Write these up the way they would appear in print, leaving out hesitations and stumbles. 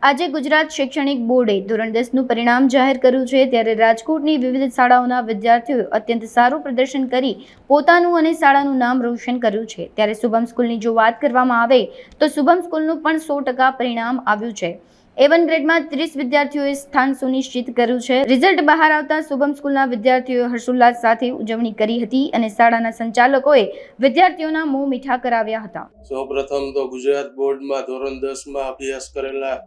આજે ગુજરાત શૈક્ષણિક બોર્ડે ધોરણ 10નું પરિણામ જાહેર કર્યું છે ત્યારે રાજકોટની વિવિધ શાળાઓના વિદ્યાર્થીઓએ અત્યંત સારું પ્રદર્શન કરી પોતાનું અને શાળાનું નામ રોશન કર્યું છે। ત્યારે શુભમ સ્કૂલની જો વાત કરવામાં આવે તો શુભમ સ્કૂલનું પણ 100% પરિણામ આવ્યું છે। A1 ગ્રેડમાં 30 વિદ્યાર્થીઓએ સ્થાન સુનિશ્ચિત કર્યું છે। રિઝલ્ટ બહાર આવતા શુભમ સ્કૂલના વિદ્યાર્થીઓએ હર્ષોલ્લાસ સાથે ઉજવણી કરી હતી અને શાળાના સંચાલકોએ વિદ્યાર્થીઓના મોં મીઠા કરાવ્યા હતા। સૌપ્રથમ તો ગુજરાત બોર્ડમાં ધોરણ 10માં અભ્યાસ કરેલા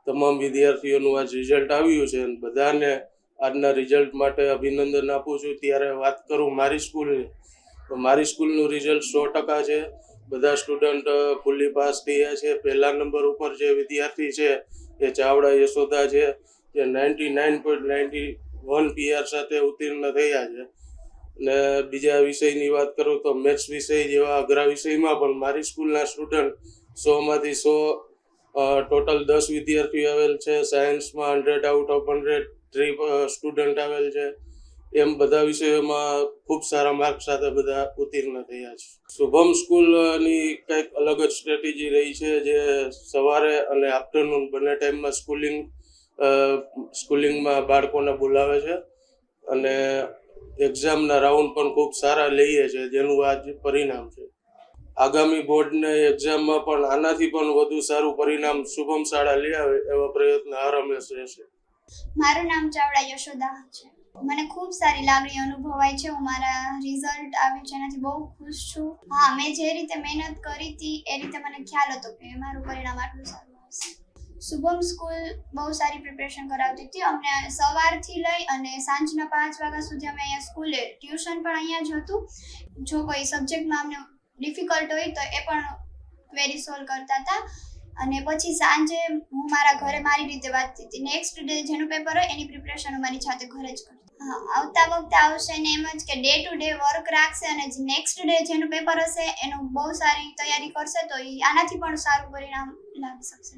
તમામ વિદ્યાર્થીઓનું આજ રિઝલ્ટ આવ્યું છે। બધાને આજના રિઝલ્ટ માટે અભિનંદન આપું છું। ત્યારે વાત કરું મારી સ્કૂલની, તો મારી સ્કૂલનું રિઝલ્ટ 100% છે। બધા સ્ટુડન્ટ ફૂલી પાસ થયા છે। પહેલા નંબર ઉપર જે વિદ્યાર્થી છે એ ચાવડા યશોદા છે, જે 99.91 PR સાથે ઉત્તીર્ણ થયા છે। અને બીજા વિષયની વાત કરું તો મેથ્સ વિષય જેવા અઘરા વિષયમાં પણ મારી સ્કૂલના સ્ટુડન્ટ 100માંથી 100 ટોટલ 10 વિદ્યાર્થીઓ આવેલ છે। સાયન્સમાં 100 આઉટ ઓફ 100 3 સ્ટુડન્ટ આવેલ છે। એમ બધા વિષયોમાં ખૂબ સારા માર્ક સાથે બધા ઉત્તીર્ણ થયા છે। શુભમ સ્કૂલની કંઈક અલગ જ સ્ટ્રેટેજી રહી છે, જે સવારે અને આફ્ટરનૂન બંને ટાઈમમાં સ્કૂલિંગમાં બાળકોને બોલાવે છે અને એક્ઝામના રાઉન્ડ પણ ખૂબ સારા લઈએ છે, જેનું આજ પરિણામ છે। આગામી બોર્ડની એક્ઝામમાં પણ આનાથી પણ વધુ સારું પરિણામ શુભમ શાળા લઈ આવે એવા પ્રયત્ન હરહંમેશ રહેશે। મારું નામ ચાવડા યશોદા છે। મને ખૂબ સારી લાગણી અનુભવાય છે। હું મારા રિઝલ્ટ આવ્યું છે એનાથી બહુ ખુશ છું। હા, મેં જે રીતે મહેનત કરી હતી એ રીતે મને ખ્યાલ હતો કે મારું પરિણામ આટલું સારું આવશે। શુભમ સ્કૂલ બહુ સારી પ્રિપરેશન કરાવતી હતી। અમને સવારથી લઈ અને સાંજના 5 વાગ્યા સુધી અમે અહીંયા સ્કૂલે ટ્યુશન પણ અહીંયા જ હતું। જો કોઈ સબ્જેક્ટમાં અમને ડિફિકલ્ટ હોય તો એ પણ ક્વેરી સોલ્વ કરતા હતા અને પછી સાંજે હું મારા ઘરે મારી રીતે વાંચતી હતી। નેક્સ્ટ ડે જેનું પેપર હોય એની પ્રિપરેશન હું મારી જાતે ઘરે જ કરતી। હા, આવતા વખતે આવશે ને એમ જ કે ડે ટુ ડે વર્ક રાખશે અને નેક્સ્ટ ડે જેનું પેપર હશે એનું બહુ સારી તૈયારી કરશે તો એ આનાથી પણ સારું પરિણામ લાવી શકશે।